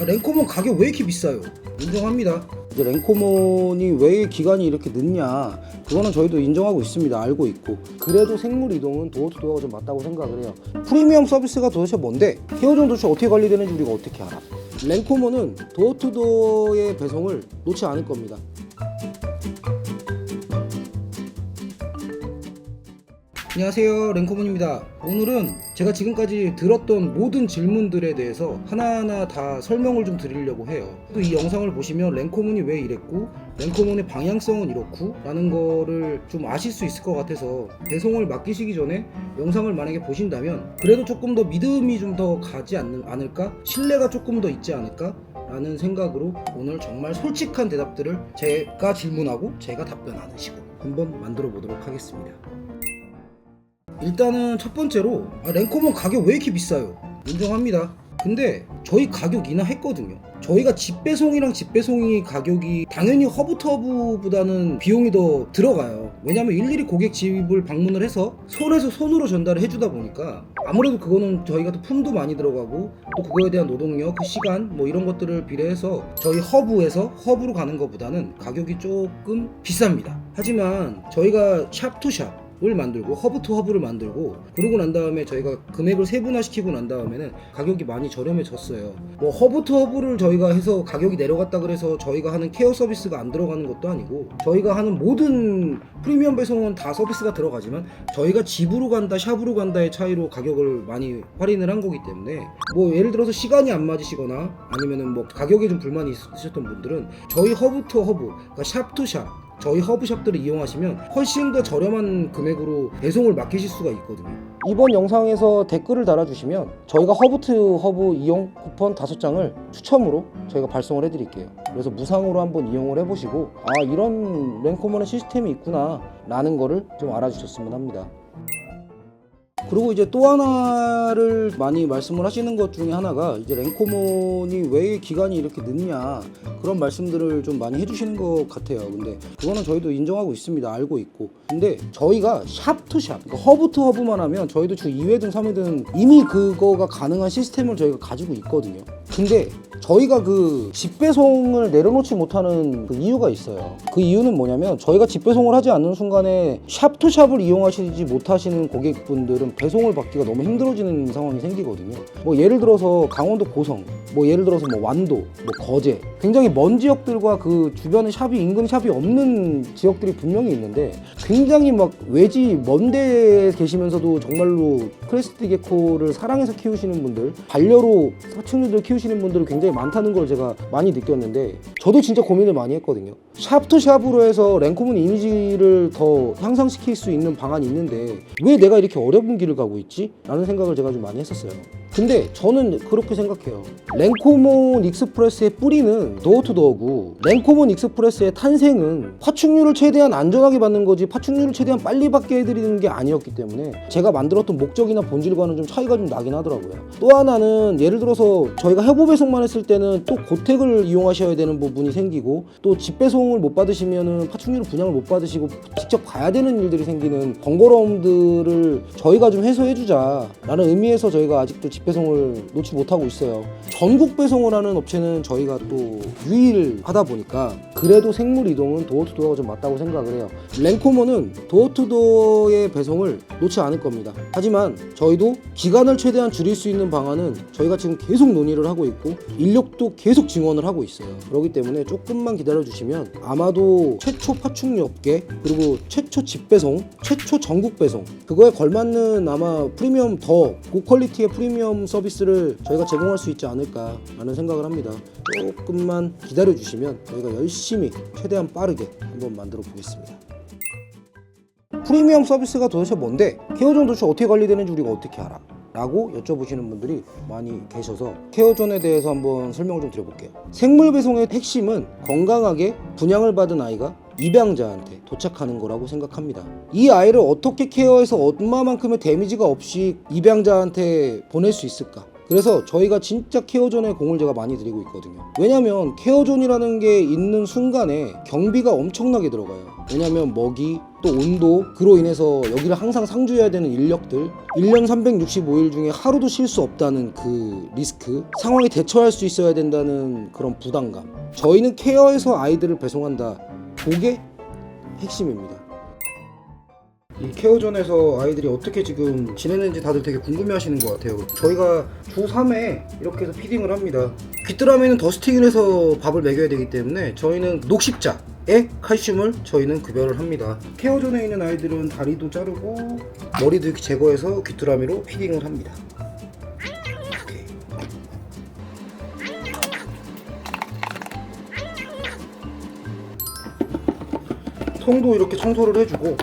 랭코몬 가격 왜 이렇게 비싸요? 인정합니다. 이제 랭코몬이 왜 기간이 이렇게 늦냐, 그거는 저희도 인정하고 있습니다. 알고 있고. 그래도 생물 이동은 도어투도어가 좀 맞다고 생각을 해요. 프리미엄 서비스가 도대체 뭔데? 케어존 도대체 어떻게 관리되는지 우리가 어떻게 알아? 랭코몬은 도어투도어의 배송을 놓지 않을 겁니다. 안녕하세요, 랭코몬입니다. 오늘은 제가 지금까지 들었던 모든 질문들에 대해서 하나하나 다 설명을 좀 드리려고 해요. 또 이 영상을 보시면 랭코몬이 왜 이랬고 랭코몬의 방향성은 이렇고 라는 거를 좀 아실 수 있을 것 같아서, 배송을 맡기시기 전에 영상을 만약에 보신다면 그래도 조금 더 믿음이 좀 더 가지 않을까? 신뢰가 조금 더 있지 않을까? 라는 생각으로 오늘 정말 솔직한 대답들을 제가 질문하고 제가 답변하는 식으로 한번 만들어 보도록 하겠습니다. 일단은 첫 번째로, 랭코몬 가격 왜 이렇게 비싸요? 인정합니다. 근데 저희 가격 인하했거든요. 저희가 집배송이랑 집배송이 가격이 당연히 허브투허브보다는 비용이 더 들어가요. 왜냐면 일일이 고객 집을 방문을 해서 손에서 손으로 전달을 해주다 보니까 아무래도 그거는 저희가 또 품도 많이 들어가고 또 그거에 대한 노동력, 그 시간 뭐 이런 것들을 비례해서 저희 허브에서 허브로 가는 것보다는 가격이 조금 비쌉니다. 하지만 저희가 샵투샵 을 만들고 허브 투 허브를 만들고 그러고 난 다음에 저희가 금액을 세분화시키고 난 다음에는 가격이 많이 저렴해졌어요. 뭐 허브 투 허브를 저희가 해서 가격이 내려갔다 그래서 저희가 하는 케어 서비스가 안 들어가는 것도 아니고, 저희가 하는 모든 프리미엄 배송은 다 서비스가 들어가지만 저희가 집으로 간다 샵으로 간다의 차이로 가격을 많이 할인을 한 거기 때문에, 뭐 예를 들어서 시간이 안 맞으시거나 아니면은 뭐 가격에 좀 불만이 있으셨던 분들은 저희 허브 투 허브, 그러니까 샵 투 샵, 저희 허브샵들을 이용하시면 훨씬 더 저렴한 금액으로 배송을 맡기실 수가 있거든요. 이번 영상에서 댓글을 달아주시면 저희가 허브2 허브 이용 쿠폰 5장을 추첨으로 저희가 발송을 해드릴게요. 그래서 무상으로 한번 이용을 해보시고, 이런 랭코몬의 시스템이 있구나 라는 거를 좀 알아주셨으면 합니다. 그리고 이제 또 하나를 많이 말씀을 하시는 것 중에 하나가, 이제 랭코몬이 왜 기간이 이렇게 늦냐, 그런 말씀들을 좀 많이 해주시는 것 같아요. 근데 그거는 저희도 인정하고 있습니다. 알고 있고. 근데 저희가 샵투샵, 그러니까 허브 투 허브만 하면 저희도 주 2회든 3회든 이미 그거가 가능한 시스템을 저희가 가지고 있거든요. 근데 저희가 그 집배송을 내려놓지 못하는 그 이유가 있어요. 그 이유는 뭐냐면, 저희가 집배송을 하지 않는 순간에 샵투샵을 이용하시지 못하시는 고객분들은 배송을 받기가 너무 힘들어지는 상황이 생기거든요. 뭐 예를 들어서 강원도 고성, 뭐 예를 들어서 뭐 완도, 뭐 거제, 굉장히 먼 지역들과 그 주변에 샵이, 인근 샵이 없는 지역들이 분명히 있는데, 굉장히 막 외지 먼 데에 계시면서도 정말로 크레스트 게코를 사랑해서 키우시는 분들, 반려로 사춘류들 키우시는 분들이 굉장히 많다는 걸 제가 많이 느꼈는데, 저도 진짜 고민을 많이 했거든요. 샵투샵으로 해서 랭코몬 이미지를 더 향상시킬 수 있는 방안이 있는데 왜 내가 이렇게 어려운 길을 가고 있지? 라는 생각을 제가 좀 많이 했었어요. 근데 저는 그렇게 생각해요. 랭코몬 익스프레스의 뿌리는 도어투도어고, 랭코몬 익스프레스의 탄생은 파충류를 최대한 안전하게 받는 거지 파충류를 최대한 빨리 받게 해드리는 게 아니었기 때문에 제가 만들었던 목적이나 본질과는 좀 차이가 좀 나긴 하더라고요. 또 하나는, 예를 들어서 저희가 협업 배송만 했을 때는 또 고택을 이용하셔야 되는 부분이 생기고, 또 집배송을 못 받으시면은 파충류를 분양을 못 받으시고 직접 가야 되는 일들이 생기는 번거로움들을 저희가 좀 해소해주자 라는 의미에서 저희가 아직도 집배송을 놓지 못하고 있어요. 전국 배송을 하는 업체는 저희가 또 유일하다 보니까 그래도 생물 이동은 도어투도어가 좀 맞다고 생각을 해요. 랭코몬은 도어투도어의 배송을 놓지 않을 겁니다. 하지만 저희도 기간을 최대한 줄일 수 있는 방안은 저희가 지금 계속 논의를 하고 있고 인력도 계속 증원을 하고 있어요. 그렇기 때문에 조금만 기다려주시면 아마도 최초 파충류 업계, 그리고 최초 집배송, 최초 전국 배송, 그거에 걸맞는 아마 프리미엄, 더 고퀄리티의 프리미엄 서비스를 저희가 제공할 수 있지 않을까 라는 생각을 합니다. 조금만 기다려주시면 저희가 열심히 최대한 빠르게 한번 만들어 보겠습니다. 프리미엄 서비스가 도대체 뭔데? 케어존 도대체 어떻게 관리되는지 우리가 어떻게 알아? 라고 여쭤보시는 분들이 많이 계셔서 케어존에 대해서 한번 설명을 좀 드려볼게요. 생물 배송의 핵심은 건강하게 분양을 받은 아이가 입양자한테 도착하는 거라고 생각합니다. 이 아이를 어떻게 케어해서 얼마만큼의 데미지가 없이 입양자한테 보낼 수 있을까? 그래서 저희가 진짜 케어존에 공을 제가 많이 들이고 있거든요. 왜냐면 케어존이라는 게 있는 순간에 경비가 엄청나게 들어가요. 왜냐면 먹이 또 온도, 그로 인해서 여기를 항상 상주해야 되는 인력들, 1년 365일 중에 하루도 쉴 수 없다는 그 리스크, 상황에 대처할 수 있어야 된다는 그런 부담감. 저희는 케어에서 아이들을 배송한다. 그게 핵심입니다. 이 케어존에서 아이들이 어떻게 지금 지내는지 다들 되게 궁금해 하시는 것 같아요. 저희가 주 3회 이렇게 해서 피딩을 합니다. 귀뚜라미는 더스팅을 해서 밥을 먹여야 되기 때문에 저희는 녹십자에 칼슘을 저희는 급여를 합니다. 케어존에 있는 아이들은 다리도 자르고 머리도 이렇게 제거해서 귀뚜라미로 피딩을 합니다. 이렇게. 통도 이렇게 청소를 해주고,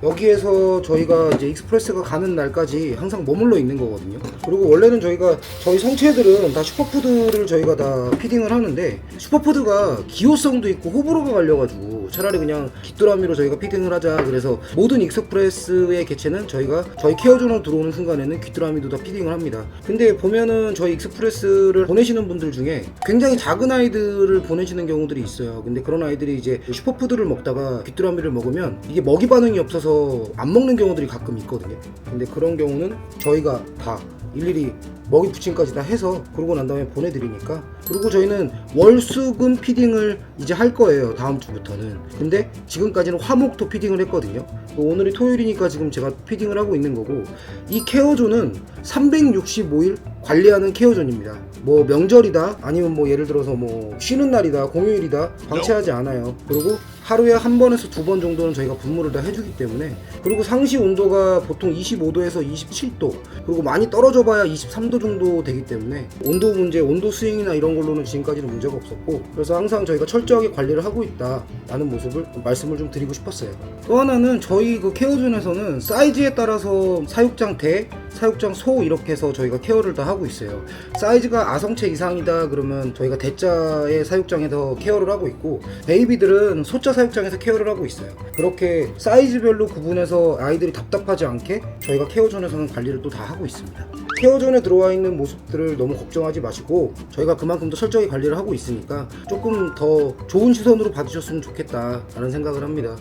여기에서 저희가 이제 익스프레스가 가는 날까지 항상 머물러 있는 거거든요. 그리고 원래는 저희 성체들은 다 슈퍼푸드를 저희가 다 피딩을 하는데, 슈퍼푸드가 기호성도 있고 호불호가 갈려가지고 차라리 그냥 귀뚜라미로 저희가 피딩을 하자. 그래서 모든 익스프레스의 개체는 저희가 저희 케어존으로 들어오는 순간에는 귀뚜라미도 다 피딩을 합니다. 근데 보면은 저희 익스프레스를 보내시는 분들 중에 굉장히 작은 아이들을 보내시는 경우들이 있어요. 근데 그런 아이들이 이제 슈퍼푸드를 먹다가 귀뚜라미를 먹으면 이게 먹이 반응이 없어서 안 먹는 경우들이 가끔 있거든요. 근데 그런 경우는 저희가 다 일일이 먹이 부침까지 다 해서 그러고 난 다음에 보내드리니까. 그리고 저희는 월수금 피딩을 이제 할 거예요, 다음 주부터는. 근데 지금까지는 화목토 피딩을 했거든요. 오늘이 토요일이니까 지금 제가 피딩을 하고 있는 거고, 이 케어존은 365일 관리하는 케어존입니다. 뭐 명절이다, 아니면 뭐 예를 들어서 뭐 쉬는 날이다, 공휴일이다, 방치하지 않아요. 그리고 하루에 한 번에서 두 번 정도는 저희가 분무를 다 해주기 때문에. 그리고 상시 온도가 보통 25도에서 27도, 그리고 많이 떨어져 봐야 23도 정도 되기 때문에 온도 문제, 온도 스윙이나 이런 걸로는 지금까지는 문제가 없었고, 그래서 항상 저희가 철저하게 관리를 하고 있다라는 모습을 말씀을 좀 드리고 싶었어요. 또 하나는 저희 그 케어존에서는 사이즈에 따라서 사육장 대, 사육장 소 이렇게 해서 저희가 케어를 다 하고 있어요. 사이즈가 아성체 이상이다 그러면 저희가 대자의 사육장에서 케어를 하고 있고, 베이비들은 소자 사육장에서 케어를 하고 있어요. 그렇게 사이즈별로 구분해서 아이들이 답답하지 않게 저희가 케어존에서는 관리를 또 다 하고 있습니다. 케어존에 들어와 있는 모습들을 너무 걱정하지 마시고, 저희가 그만큼 더 철저히 관리를 하고 있으니까 조금 더 좋은 시선으로 봐주셨으면 좋겠다라는 생각을 합니다.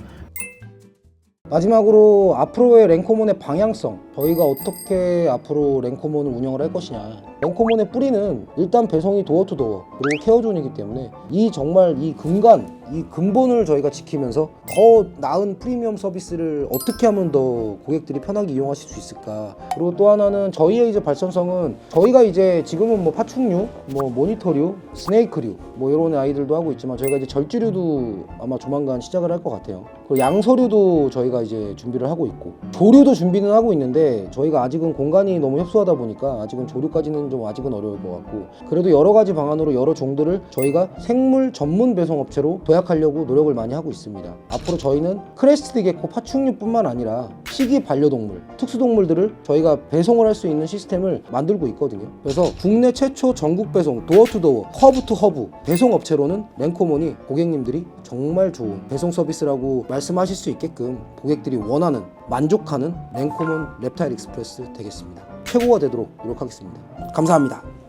마지막으로 앞으로의 랭코몬의 방향성, 저희가 어떻게 앞으로 랭코몬을 운영을 할 것이냐. 랭코몬의 뿌리는 일단 배송이 도어투도어 그리고 케어존이기 때문에 정말 이 근본을 저희가 지키면서 더 나은 프리미엄 서비스를 어떻게 하면 더 고객들이 편하게 이용하실 수 있을까. 그리고 또 하나는 저희의 이제 발전성은, 저희가 이제 지금은 뭐 파충류, 뭐 모니터류, 스네이크류 뭐 이런 아이들도 하고 있지만, 저희가 이제 절지류도 아마 조만간 시작을 할 것 같아요. 그리고 양서류도 저희가 이제 준비를 하고 있고, 조류도 준비는 하고 있는데 저희가 아직은 공간이 너무 협소하다 보니까 아직은 조류까지는 좀 아직은 어려울 것 같고, 그래도 여러 가지 방안으로 여러 종들을 저희가 생물 전문 배송 업체로 도약하려고 노력을 많이 하고 있습니다. 앞으로 저희는 크레스티드 게코 파충류뿐만 아니라 희귀 반려동물, 특수동물들을 저희가 배송을 할 수 있는 시스템을 만들고 있거든요. 그래서 국내 최초 전국 배송, 도어투도어, 허브 투 허브 배송 업체로는 랭코몬이 고객님들이 정말 좋은 배송 서비스라고 말씀하실 수 있게끔 고객들이 원하는, 만족하는 랭코몬 reptile express 되겠습니다. 최고가 되도록 노력하겠습니다. 감사합니다.